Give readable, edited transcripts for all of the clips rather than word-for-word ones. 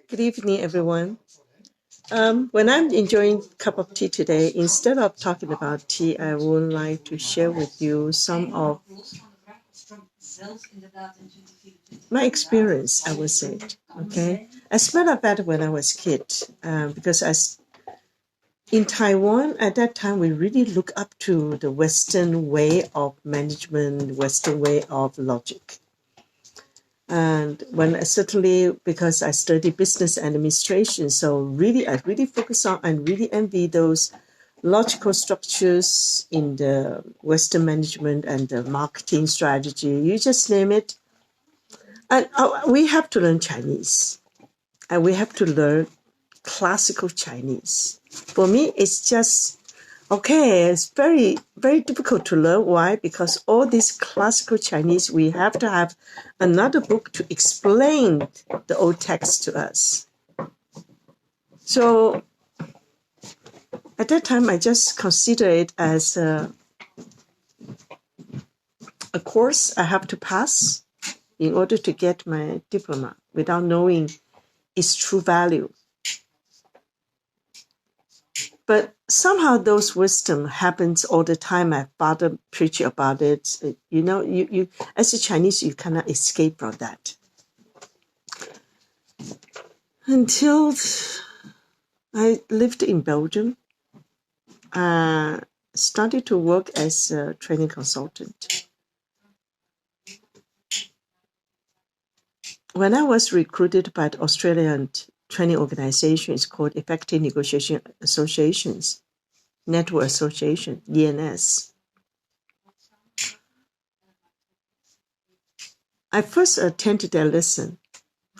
Good evening, everyone. When I'm enjoying a cup of tea today, instead of talking about tea, I would like to share with you some of my experience, I would say. Okay. As a matter of fact, when I was a kid, because in Taiwan at that time, we really look up to the Western way of management, Western way of logic. And when certainly because I studied business administration, so I really focus on and really envy those logical structures in the Western management and the marketing strategy. You just name it. And we have to learn Chinese, and we have to learn classical Chinese. For me, it's just okay. It's very, very difficult to learn. Why? Because all this classical Chinese, we have to have another book to explain the old text to us. So at that time, I just consider it as a course I have to pass in order to get my diploma without knowing its true value. But somehow those wisdom happens all the time. My father preached about it. You know, you as a Chinese, you cannot escape from that. Until I lived in Belgium, started to work as a training consultant. When I was recruited by the Australian training organization, it's called Effective Negotiation Associations, Network Association, ENS. I first attended their lesson,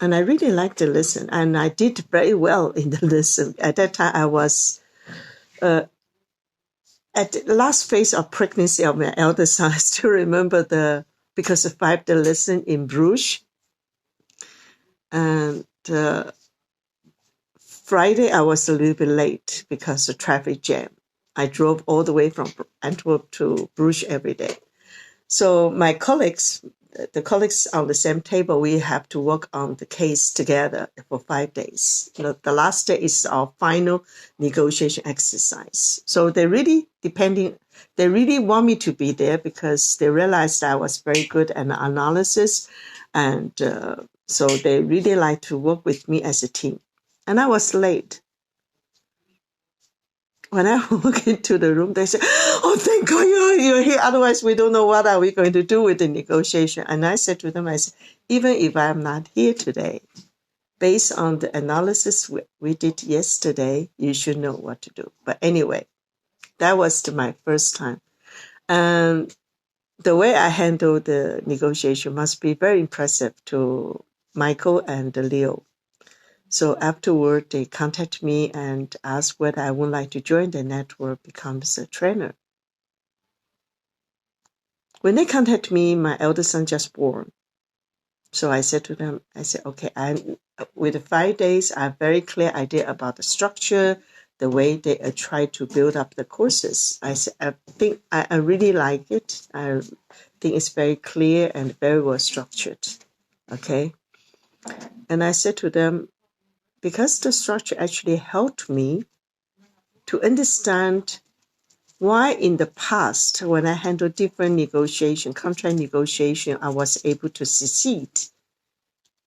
and I really liked the lesson, and I did very well in the lesson. At that time, I was at the last phase of pregnancy of my eldest son. I still remember because of the lesson in Bruges. And Friday, I was a little bit late because of traffic jam. I drove all the way from Antwerp to Bruges every day. So my colleagues, the colleagues on the same table, we have to work on the case together for 5 days. The last day is our final negotiation exercise. So they really want me to be there because they realized I was very good at analysis, and so they really like to work with me as a team. And I was late. When I walk into the room, they say, "Oh, thank God you're here. Otherwise, we don't know what are we going to do with the negotiation." And I said to them, even if I'm not here today, based on the analysis we did yesterday, you should know what to do. But anyway, that was my first time. And the way I handled the negotiation must be very impressive to Michael and Leo. So afterward, they contact me and ask whether I would like to join the network, becomes a trainer. When they contact me, my eldest son just born. So I said to them, okay, with the 5 days, I have a very clear idea about the structure, the way they try to build up the courses. I said, I think I really like it. I think it's very clear and very well structured. Okay. And I said to them, because the structure actually helped me to understand why in the past, when I handled different contract negotiation, I was able to succeed.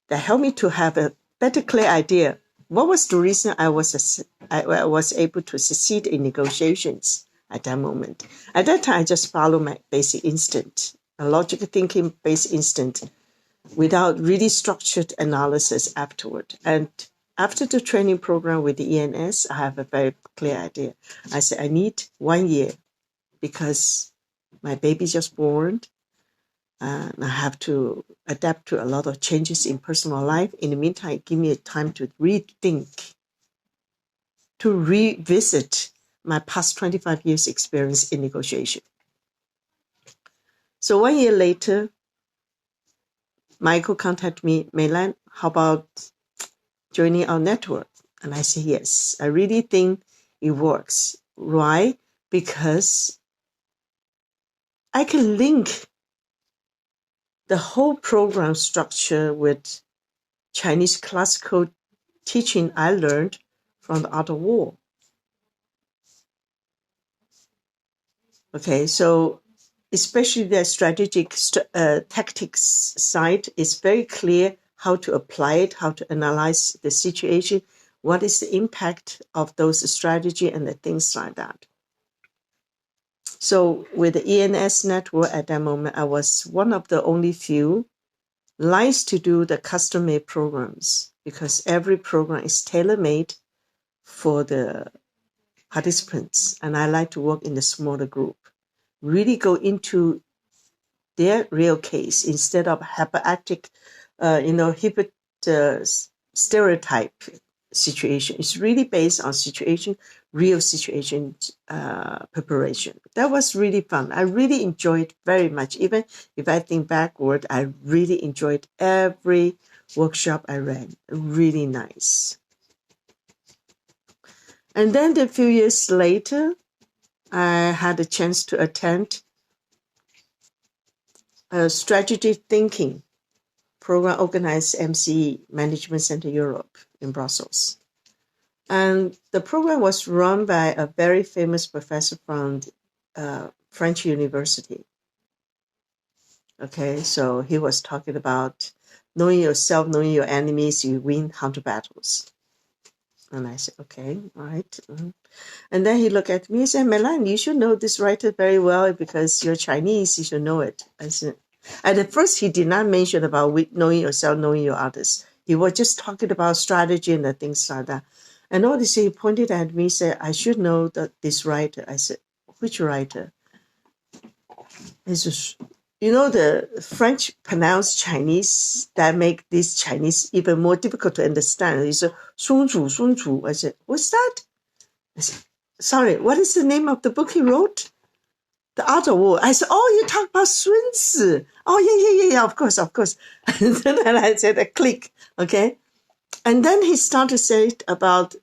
That helped me to have a better, clear idea. What was the reason I was able to succeed in negotiations at that moment? At that time, I just followed my basic instinct, a logical thinking based instinct, without really structured analysis afterward. And after the training program with the ENS, I have a very clear idea. I said, I need 1 year because my baby just born. And I have to adapt to a lot of changes in personal life. In the meantime, give me a time to rethink, to revisit my past 25 years experience in negotiation. So 1 year later, Michael contacted me, Meilan, how about joining our network? And I said, yes, I really think it works. Why? Because I can link the whole program structure with Chinese classical teaching I learned from the Art of War. Okay, so especially the strategic tactics side is very clear how to apply it, how to analyze the situation, what is the impact of those strategy and the things like that. So with the ENS network at that moment, I was one of the only few likes to do the custom-made programs because every program is tailor-made for the participants. And I like to work in the smaller group, really go into their real case instead of hyperactive, stereotype situation. It's really based on situation, real situation preparation. That was really fun. I really enjoyed very much. Even if I think backward, I really enjoyed every workshop I ran. Really nice. And then a few years later, I had a chance to attend a strategy thinking program organized MCE, Management Center Europe in Brussels. And the program was run by a very famous professor from French University. Okay, so he was talking about knowing yourself, knowing your enemies, you win 100 battles. And I said, okay, all right. And then he looked at me and said, Melan, you should know this writer very well because you're Chinese, you should know it. I said, at first he did not mention about knowing yourself, knowing your others. He was just talking about strategy and the things like that. And all this, he pointed at me and said, I should know that this writer. I said, which writer? He says, you know, the French pronounced Chinese that make this Chinese even more difficult to understand. He said, Sun Tzu. I said, what's that? I said, sorry, what is the name of the book he wrote? The Art of War. I said, oh, you talk about Sun Tzu. Oh, yeah, of course. And then I said, a click, okay? And then he started to say about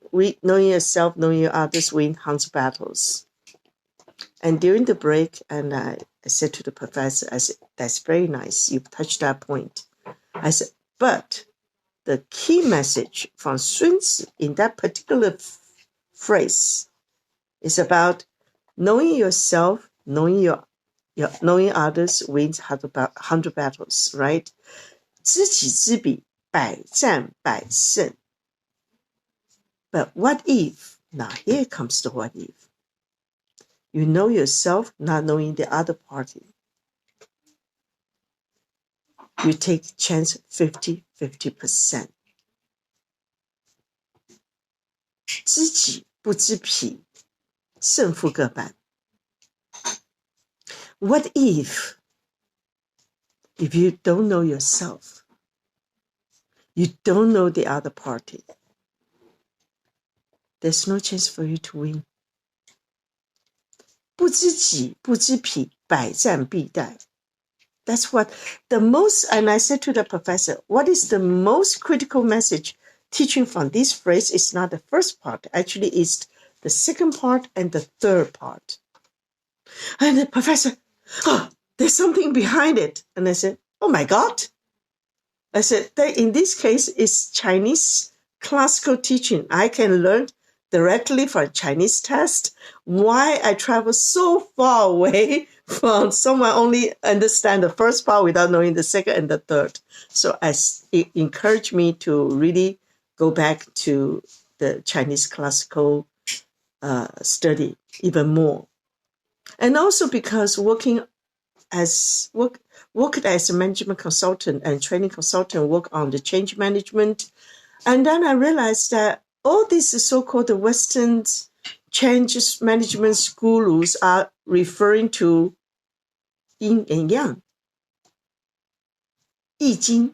knowing yourself, knowing your others, win 100 battles. And during the break, and I said to the professor, I said, that's very nice. You've touched that point. I said, but the key message from Sun Tzu in that particular phrase is about knowing yourself, knowing knowing others wins 100 battles, right? 知己知彼，百战百胜. But what if? Now here comes the what if. You know yourself, not knowing the other party. You take chance 50%. 知己不知彼，胜负各半. What if you don't know yourself, you don't know the other party, there's no chance for you to win. 不知己不知彼，百战必殆. That's what the most, and I said to the professor, what is the most critical message teaching from this phrase is not the first part, actually it's the second part and the third part. And the professor, oh, there's something behind it. And I said, oh my God. I said, in this case, it's Chinese classical teaching. I can learn directly from Chinese text. Why I travel so far away from someone only understand the first part without knowing the second and the third. So it encouraged me to really go back to the Chinese classical study even more. And also because worked as a management consultant and training consultant, work on the change management. And then I realized that all these so-called Western change management gurus are referring to yin and yang, 易经.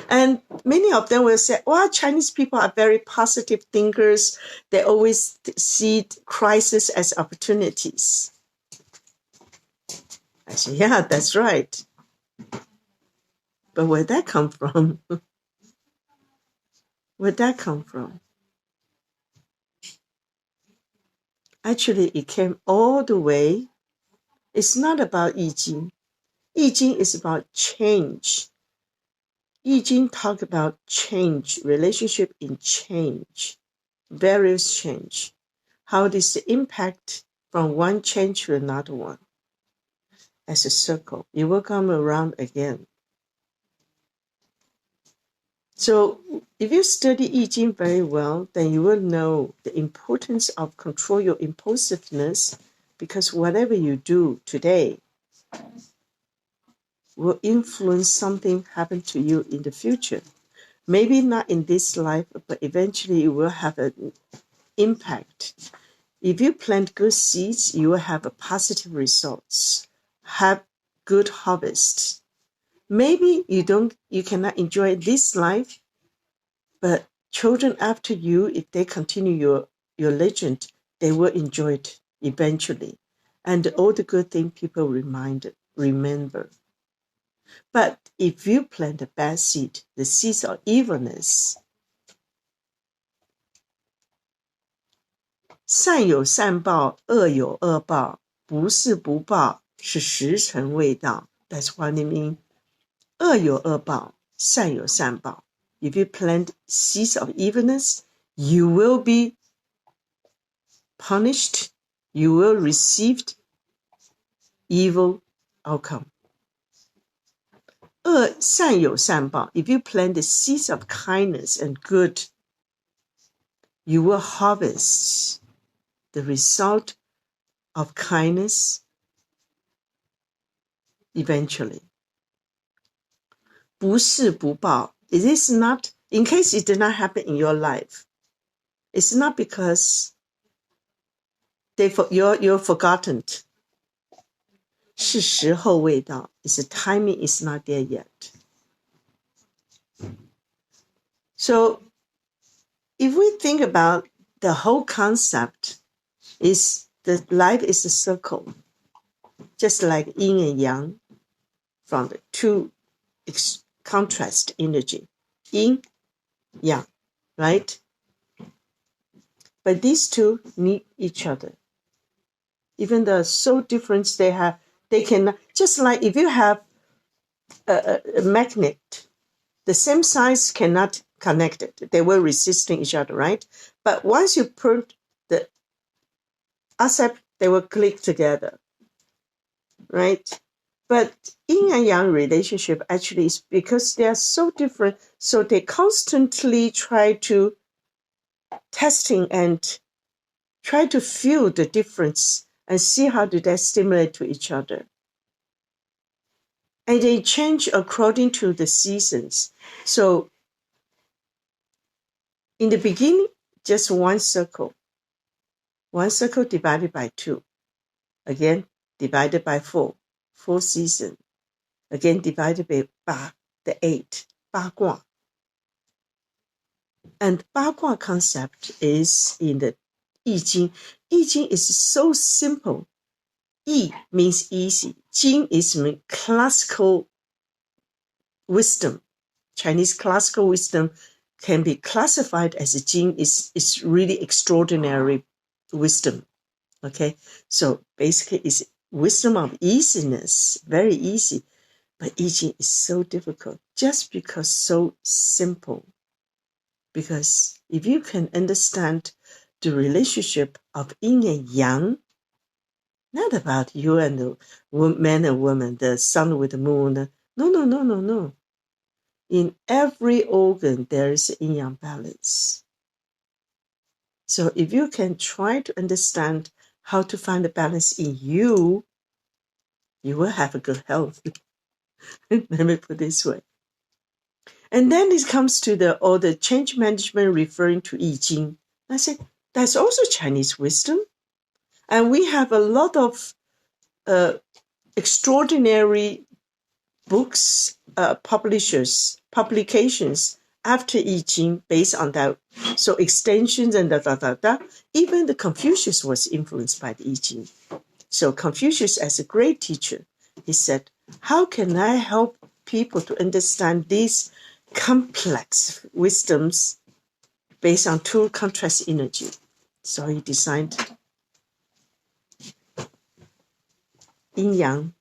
And many of them will say, well, Chinese people are very positive thinkers. They always see crisis as opportunities. I said, yeah, that's right. But where'd that come from? Where'd that come from? Actually, it came all the way. It's not about 易经. 易经is about change. I Ching talk about change, relationship in change, various change. How does the impact from one change to another one? As a circle, it will come around again. So if you study I Ching very well, then you will know the importance of control your impulsiveness, because whatever you do today will influence something happen to you in the future. Maybe not in this life, but eventually it will have an impact. If you plant good seeds, you will have a positive results, have good harvests. Maybe you cannot enjoy this life, but children after you, if they continue your legend, they will enjoy it eventually. And all the good things people remember. But if you plant a bad seed, the seeds of evilness, 善有善报，恶有恶报，不是不报，是时辰未到。That's what it means. 恶有恶报，善有善报。If you plant seeds of evilness, you will be punished. You will receive evil outcome. 善有善报。If you plant the seeds of kindness and good, you will harvest the result of kindness eventually. 不是不报. It is not, in case it did not happen in your life, it's not because you're forgotten. 是时候未到. It's the timing is not there yet. So if we think about the whole concept, is that life is a circle, just like yin and yang, from the two contrast energy, yin, yang, right? But these two need each other. Even though so different, they can, just like if you have a magnet, the same size cannot connect it. They will resisting each other, right? But once you put the accept, they will click together, right? But yin and yang relationship actually is because they are so different, so they constantly try to testing and try to feel the difference and see how do they stimulate to each other. And they change according to the seasons. So in the beginning, just one circle divided by 2. Again, divided by 4 seasons. Again, divided by the 8, 八卦. And 八卦concept is in the I Ching. I Ching is so simple. Yi means easy. Jing is classical wisdom. Chinese classical wisdom can be classified as a Jing is really extraordinary wisdom. Okay, so basically it's wisdom of easiness, very easy. But I Ching is so difficult just because so simple. Because if you can understand the relationship of yin and yang, not about you and the man and woman, the sun with the moon. No. In every organ, there is a yin-yang balance. So if you can try to understand how to find the balance in you, you will have a good health. Let me put it this way. And then it comes to the change management referring to I Ching. I say, that's also Chinese wisdom. And we have a lot of extraordinary books, publications after I Ching based on that. So extensions and Even the Confucius was influenced by the I Ching. So Confucius, as a great teacher, he said, how can I help people to understand these complex wisdoms based on 2 contrast energy? So he designed Yin Yang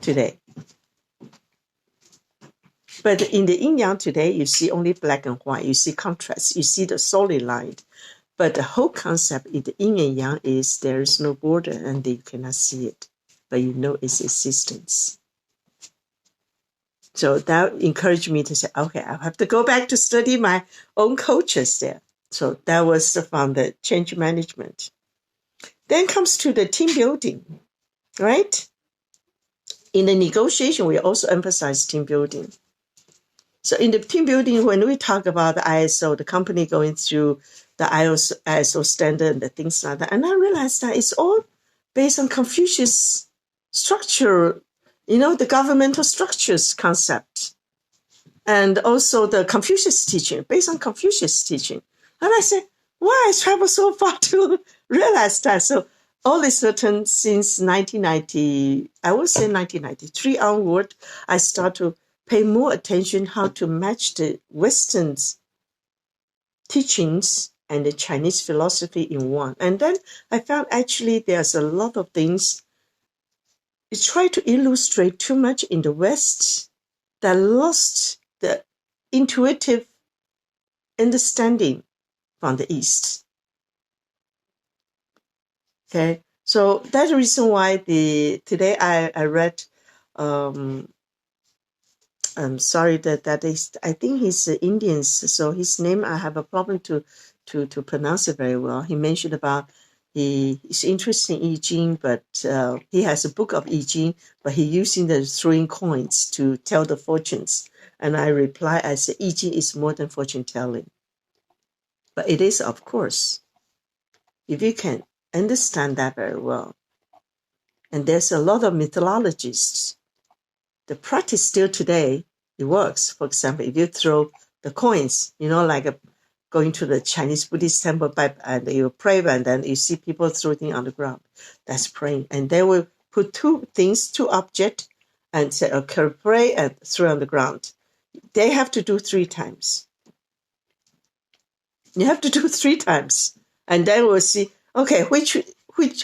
today. But in the yin yang today, you see only black and white. You see contrast. You see the solid line. But the whole concept in the yin and yang is there is no border and you cannot see it, but you know its existence. So that encouraged me to say, okay, I'll have to go back to study my own cultures there. So that was from the change management. Then comes to the team building, right? In the negotiation, we also emphasize team building. So in the team building, when we talk about the ISO, the company going through the ISO standard and the things like that, and I realized that it's all based on Confucius structure, the governmental structures concept, and also the Confucius teaching, based on Confucius teaching. And I said, why I traveled so far to realize that? So all is certain since 1990, I would say 1993 onward, I start to pay more attention how to match the Western teachings and the Chinese philosophy in one. And then I found actually there's a lot of things we try to illustrate too much in the West that lost the intuitive understanding from the East. Okay, so that's the reason why today I read I'm sorry that is, I think he's Indian, so his name I have a problem to pronounce it very well. He mentioned about he's interested in I Ching, but he has a book of I Ching, but he using the throwing coins to tell the fortunes. And I reply, I say I Ching is more than fortune telling, but it is, of course, if you can understand that very well. And there's a lot of mythologists. The practice still today, it works. For example, if you throw the coins, like going to the Chinese Buddhist temple and you pray, and then you see people throwing on the ground. That's praying. And they will put two objects, and say, okay, pray and throw on the ground. They have to do 3 times. You have to do 3 times. And then we'll see, okay,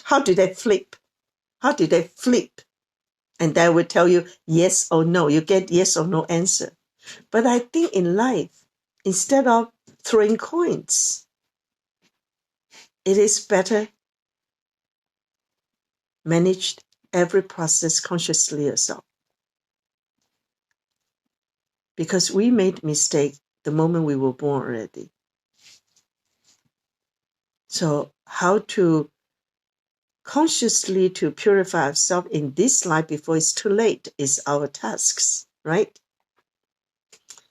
how did they flip? How did they flip? And that will tell you yes or no. You get yes or no answer. But I think in life, instead of throwing coins, it is better managed every process consciously yourself. Because we made mistake the moment we were born already. So how to consciously to purify ourselves in this life before it's too late is our tasks, right?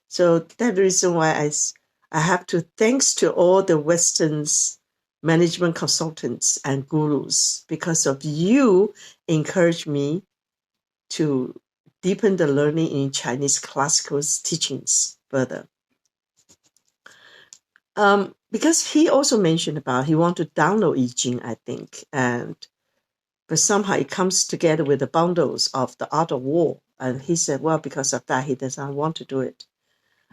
So that's the reason why I have to thanks to all the Western's management consultants and gurus, because of you encourage me to deepen the learning in Chinese classical teachings further. Because he also mentioned about he want to download I Ching, I think, but somehow it comes together with the bundles of the Art of War, and he said, well, because of that, he doesn't want to do it.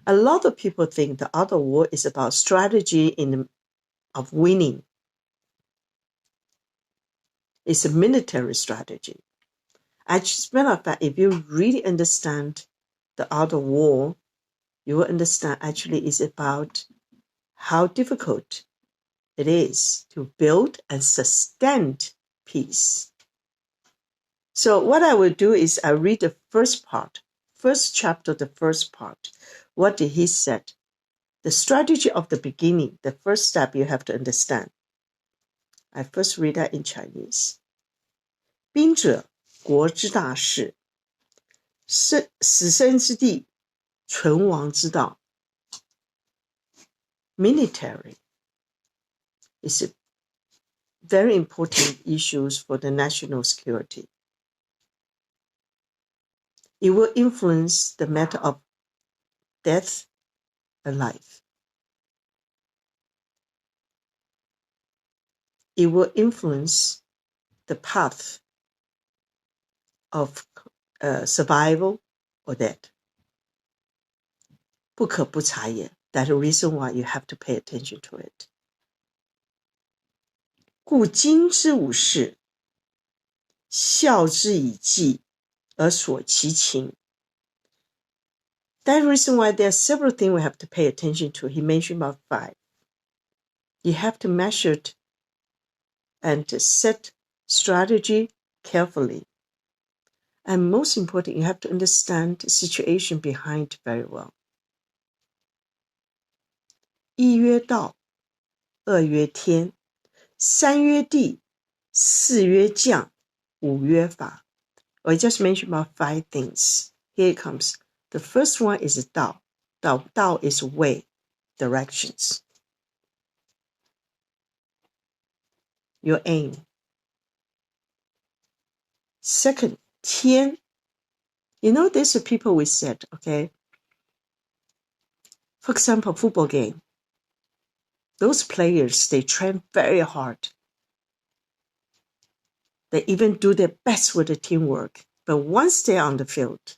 A lot of people think the Art of War is about strategy of winning. It's a military strategy. As a matter of fact, if you really understand the Art of War, you will understand actually it's about how difficult it is to build and sustain peace. So what I will do is I read the first chapter, the first part. What did he say? The strategy of the beginning, the first step you have to understand. I first read that in Chinese. 兵者，国之大事，死生之地，存亡之道。Military is a very important issues for the national security. It will influence the matter of death and life. It will influence the path of survival or death. 不可不察也. That's the reason why you have to pay attention to it. 故今之武士，孝之以计，而索其情。That reason why there are several things we have to pay attention to. He mentioned about 5. You have to measure it and to set strategy carefully. And most important, you have to understand the situation behind very well. 一曰道，二曰天，三曰地，四曰将，五曰法。I just mentioned about 5 things. Here it comes. The first one is Dao. Dao is way, directions. Your aim. Second, 天. You know, there's a people we said, okay? For example, football game. Those players, they train very hard. They even do their best with the teamwork. But once they're on the field,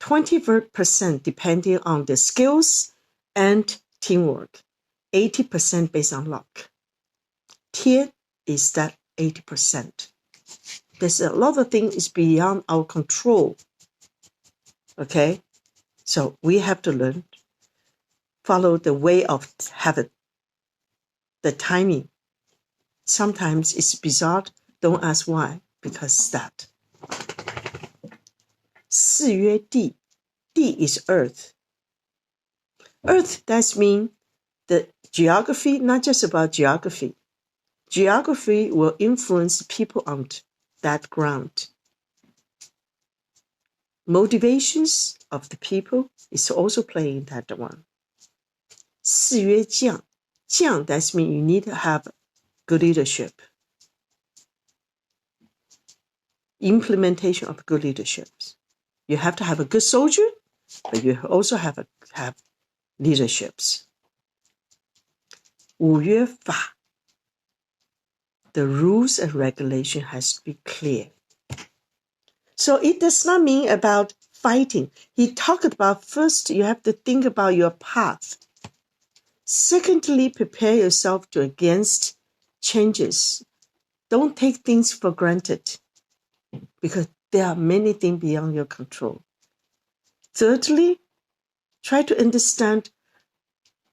20% depending on the skills and teamwork, 80% based on luck. 天 is that 80%. There's a lot of things is beyond our control. Okay? So we have to learn, follow the way of heaven, the timing. Sometimes it's bizarre. Don't ask why, because that. 四曰地. 地 is earth. Earth, that means the geography, not just about geography. Geography will influence people on that ground. Motivations of the people is also playing that one. 四曰将. 将, that means you need to have good leadership. Implementation of good leadership. You have to have a good soldier, but you also have leaderships. 五曰法. The rules and regulation has to be clear. So it does not mean about fighting. He talked about first you have to think about your path. Secondly, prepare yourself to against changes. Don't take things for granted because there are many things beyond your control. Thirdly, try to understand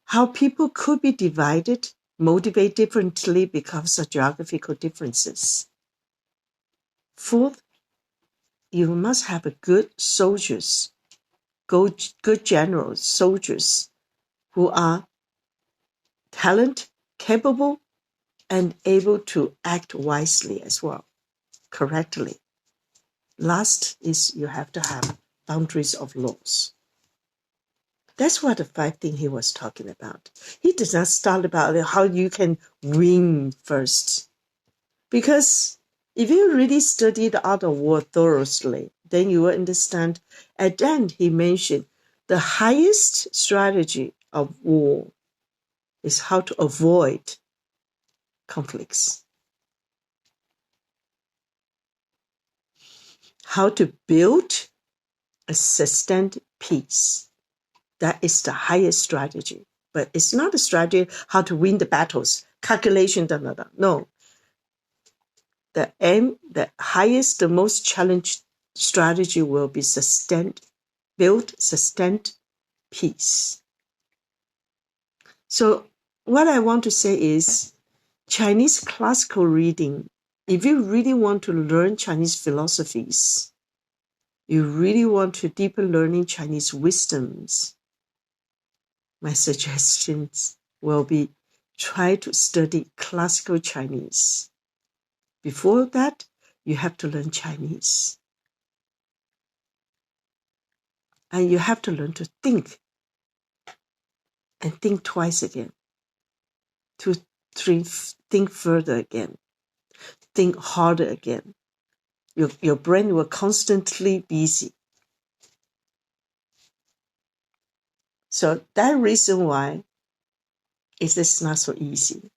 how people could be divided, motivated differently because of geographical differences. Fourth, you must have a good soldiers, good generals, soldiers who are talented, capable, and able to act wisely as well, correctly. Last is you have to have boundaries of laws. That's what the 5 things he was talking about. He did not start about how you can win first. Because if you really study the art of war thoroughly, then you will understand. At the end, he mentioned the highest strategy of war is how to avoid conflicts. How to build a sustained peace. That is the highest strategy. But it's not a strategy how to win the battles, calculation, No. The aim, the highest, the most challenged strategy will be sustained peace. So what I want to say is Chinese classical reading, if you really want to learn Chinese philosophies, you really want to deepen learning Chinese wisdoms, my suggestions will be try to study classical Chinese. Before that, you have to learn Chinese. And you have to learn to think. And think twice again. To think further again. Think harder again. Your brain will constantly busy. So that reason why it is not so easy.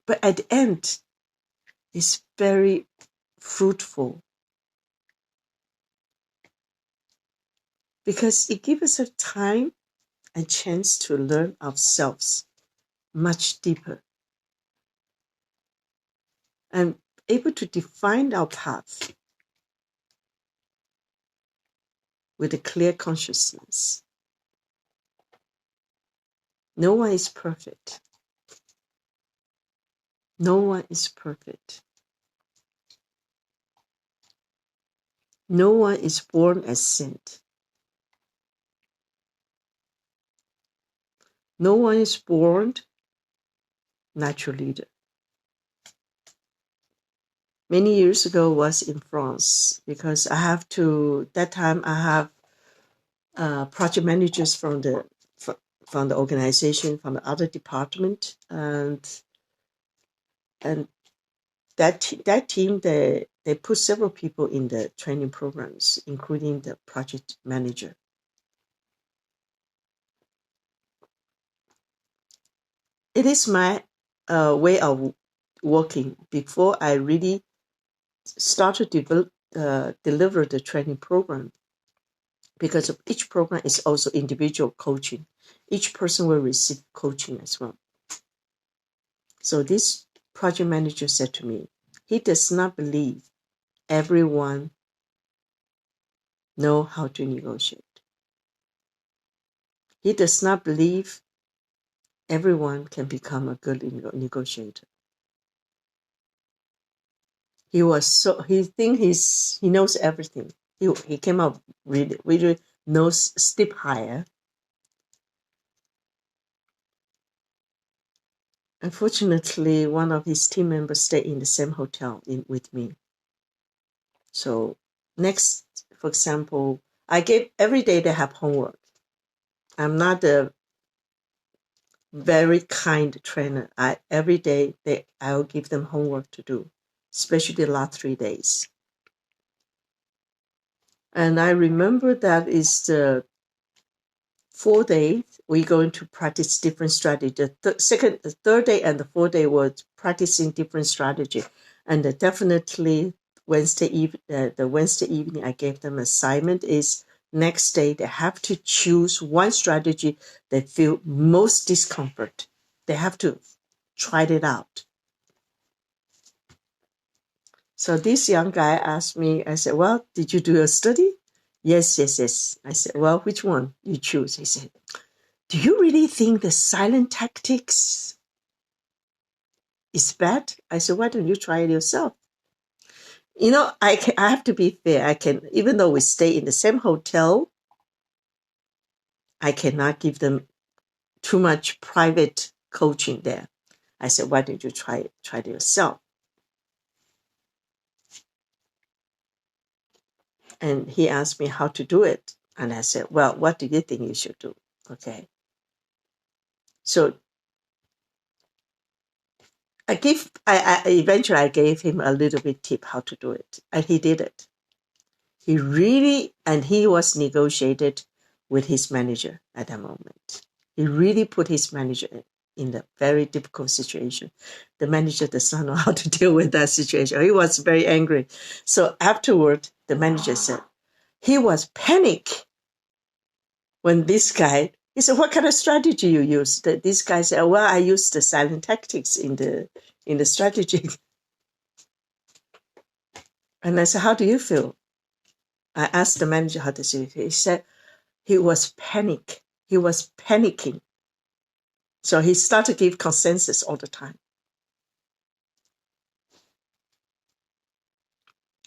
But at the end, it's very fruitful. Because it gives us a time and chance to learn ourselves much deeper. And able to define our path. with a clear consciousness. No one is perfect. No one is perfect. No one is born as saint. No one is born natural leader. Many years ago was in France because that time I have project managers from the organization, from the other department, and that team, they put several people in the training programs, including the project manager. It is my way of working before I really start to deliver the training program, because of each program is also individual coaching. Each person will receive coaching as well. So this project manager said to me, he does not believe everyone know how to negotiate. He does not believe everyone can become a good negotiator. He knows everything. He came up really knows step higher. Unfortunately, one of his team members stayed in the same hotel with me. So next, for example, every day they have homework. I'm not a very kind trainer. Every day I will give them homework to do, especially the last 3 days. And I remember that is the 4 days we're going to practice different strategy. The third day and the fourth day were practicing different strategy. And definitely the Wednesday evening I gave them assignment is next day they have to choose one strategy they feel most discomfort. They have to try it out. So this young guy asked me, I said, well, did you do a study? Yes. I said, well, which one you choose? He said, do you really think the silent tactics is bad? I said, why don't you try it yourself? I have to be fair. Even though we stay in the same hotel, I cannot give them too much private coaching there. I said, why don't you try it yourself? And he asked me how to do it. And I said, well, what do you think you should do? Okay. So eventually I gave him a little bit tip how to do it. And he did it. He was negotiated with his manager at that moment. He really put his manager in a very difficult situation. The manager does not know how to deal with that situation. He was very angry. So afterward, the manager said, he was panic when he said, what kind of strategy you use? This guy said, well, I used the silent tactics in the strategy. And I said, how do you feel? I asked the manager how to see it. He said he was panic. He was panicking. So he started to give consensus all the time.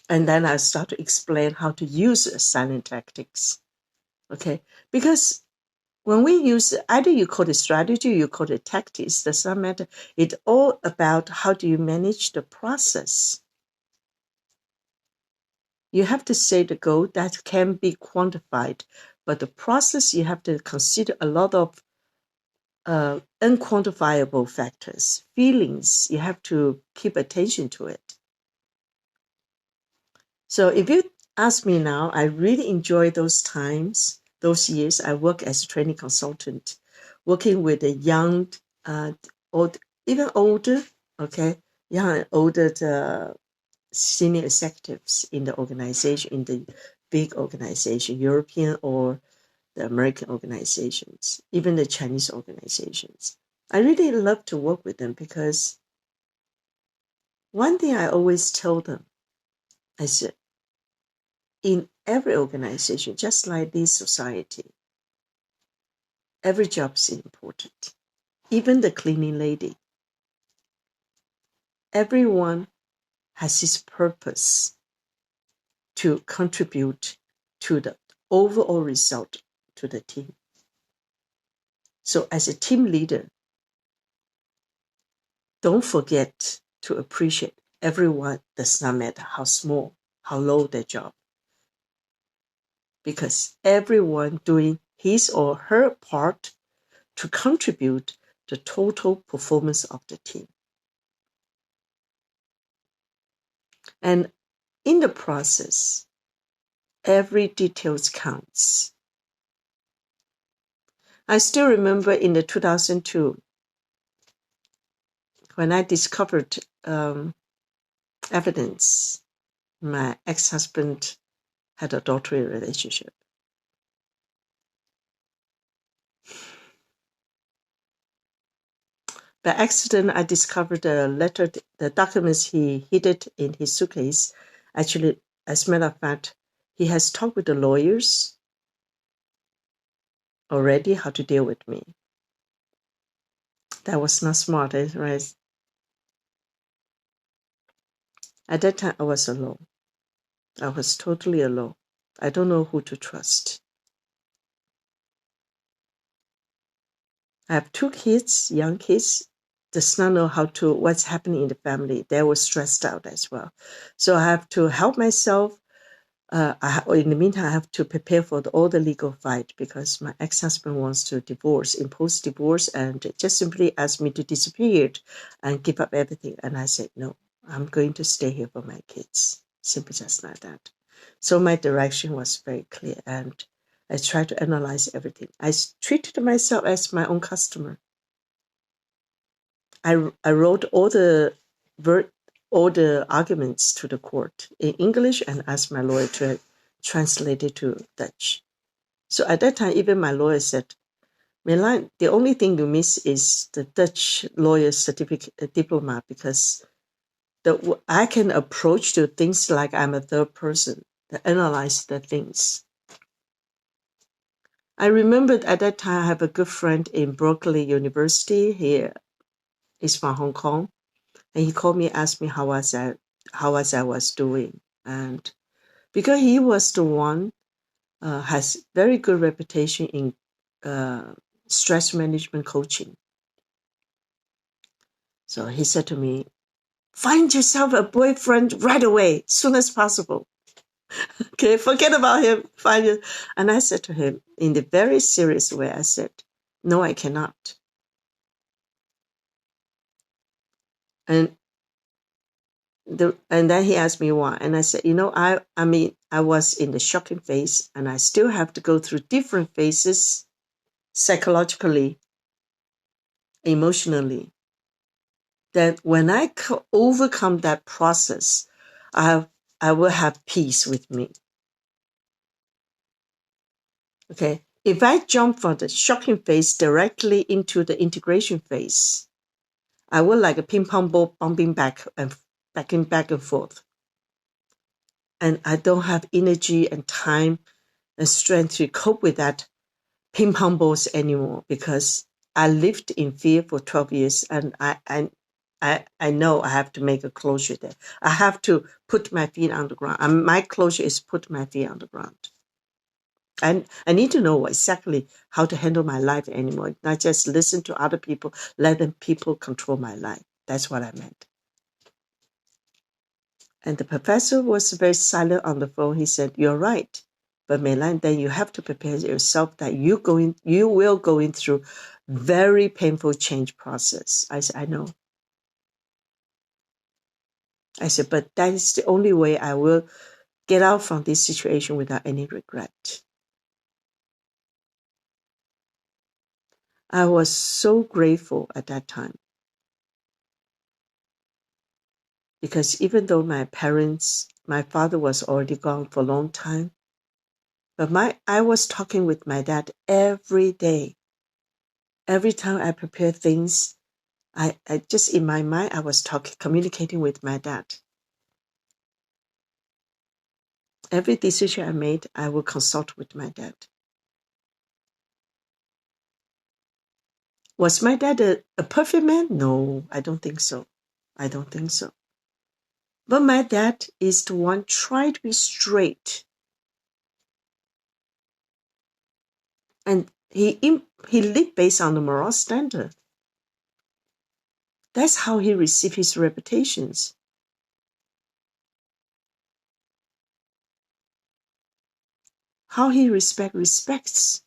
And then I started to explain how to use silent tactics. Okay? Because when we use, either you call it strategy, you call it tactics, does not matter. It's all about how do you manage the process. You have to set the goal that can be quantified, but the process you have to consider a lot of unquantifiable factors, feelings. You have to keep attention to it. So if you ask me now, I really enjoy those times, those years. I work as a training consultant, working with the young, even older, young and older senior executives in the organization, in the big organization, European or the American organizations, even the Chinese organizations. I really love to work with them because one thing I always tell them, I said, in every organization, just like this society, every job is important. Even the cleaning lady. Everyone has his purpose to contribute to the overall result to the team. So as a team leader, don't forget to appreciate everyone does not matter how small, how low their job. Because everyone doing his or her part to contribute the total performance of the team. And in the process, every detail counts. I still remember in the 2002, when I discovered evidence my ex-husband had a adultery relationship. By accident, I discovered the letter, the documents he hid in his suitcase. Actually, as a matter of fact, he has talked with the lawyers already how to deal with me. That was not smart, right? At that time, I was alone. I was totally alone. I don't know who to trust. I have 2 kids, young kids, does not know what's happening in the family. They were stressed out as well. So I have to help myself. In the meantime, I have to prepare for all the legal fight because my ex-husband wants to impose divorce, and just simply ask me to disappear and give up everything. And I said, no, I'm going to stay here for my kids. Simply just like that. So my direction was very clear, and I tried to analyze everything. I treated myself as my own customer. I wrote all the arguments to the court in English and asked my lawyer to translate it to Dutch. So at that time, even my lawyer said, Milan, the only thing you miss is the Dutch lawyer certificate diploma, because I can approach to things like I'm a third person to analyze the things. I remembered at that time I have a good friend in Berkeley University. He's from Hong Kong. And he called me, asked me how was I was doing. And because he was the one has very good reputation in stress management coaching. So he said to me, find yourself a boyfriend right away, soon as possible. Okay, forget about him. And I said to him in the very serious way, I said, no, I cannot. And then he asked me why. And I said, I was in the shocking phase, and I still have to go through different phases psychologically, emotionally. That when I overcome that process, I will have peace with me. Okay. If I jump from the shocking phase directly into the integration phase, I will like a ping pong ball bumping back and forth. And I don't have energy and time and strength to cope with that ping pong balls anymore, because I lived in fear for 12 years, and I know I have to make a closure there. I have to put my feet on the ground. And my closure is put my feet on the ground. And I need to know exactly how to handle my life anymore, not just listen to other people, let them people control my life. That's what I meant. And the professor was very silent on the phone. He said, you're right. But Melan, then you have to prepare yourself that you will go through very painful change process. I said, I know. I said, but that is the only way I will get out from this situation without any regret. I was so grateful at that time, because even though my father was already gone for a long time, but I was talking with my dad every day. Every time I prepare things, I just in my mind, I was communicating with my dad. Every decision I made, I will consult with my dad. Was my dad a perfect man? No, I don't think so. I don't think so. But my dad is the one trying to be straight. And he lived based on the moral standard. That's how he received his reputations. How he respects.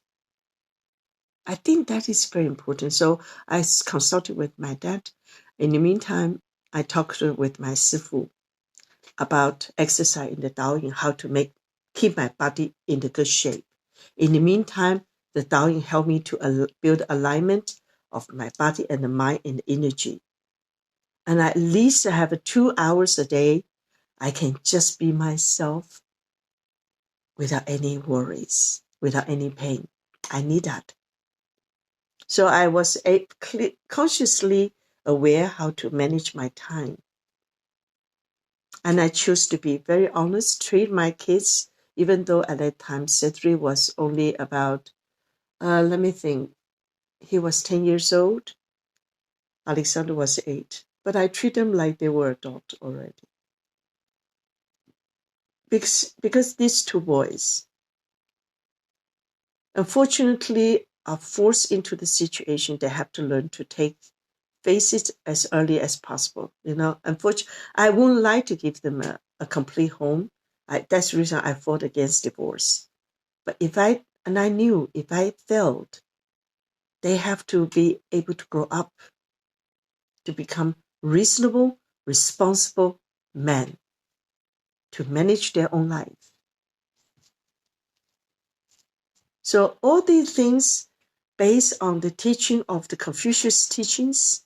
I think that is very important. So I consulted with my dad. In the meantime, I talked with my sifu about exercise in the Daoyin, how to keep my body in the good shape. In the meantime, the Daoyin helped me to build alignment of my body and the mind and the energy. And at least I have 2 hours a day, I can just be myself without any worries, without any pain. I need that. So I was consciously aware how to manage my time. And I choose to be very honest, treat my kids, even though at that time Cedric was only about, let me think, he was 10 years old. Alexander was 8. But I treat them like they were adult already. Because these 2 boys, unfortunately, are forced into the situation they have to learn to face it as early as possible. Unfortunately, I wouldn't like to give them a complete home. That's the reason I fought against divorce. But I knew if I failed, they have to be able to grow up to become reasonable, responsible men to manage their own life. So all these things based on the teaching of the Confucius teachings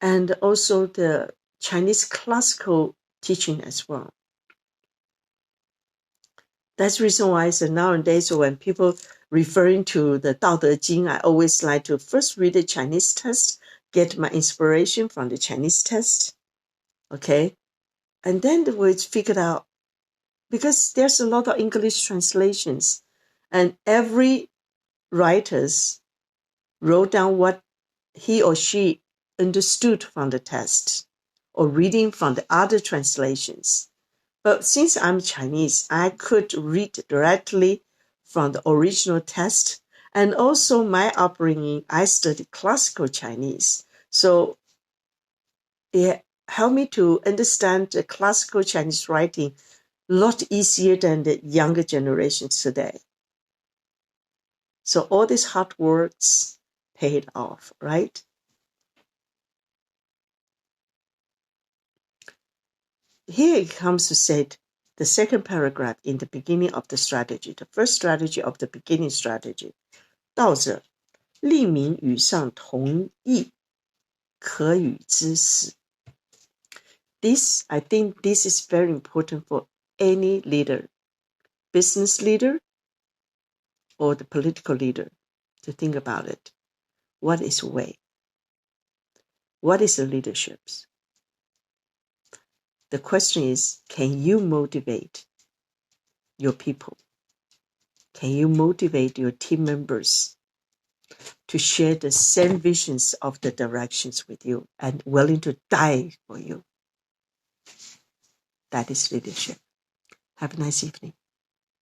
and also the Chinese classical teaching as well. That's the reason why nowadays when people referring to the Dao De Jing, I always like to first read the Chinese text, get my inspiration from the Chinese text, okay? And then we figured out, because there's a lot of English translations, and every writers wrote down what he or she understood from the text or reading from the other translations. But since I'm Chinese, I could read directly from the original text. And also my upbringing, I studied classical Chinese. So it helped me to understand the classical Chinese writing a lot easier than the younger generations today. So all these hard works paid off, right? Here it comes to say the second paragraph in the beginning of the strategy, the first strategy of the beginning strategy. 道者，利民与上同义，可与之死. I think this is very important for any leader, business leader or the political leader, to think about it. What is way? What is the leadership? The question is, can you motivate your people? Can you motivate your team members to share the same visions of the directions with you and willing to die for you? That is leadership. Have a nice evening.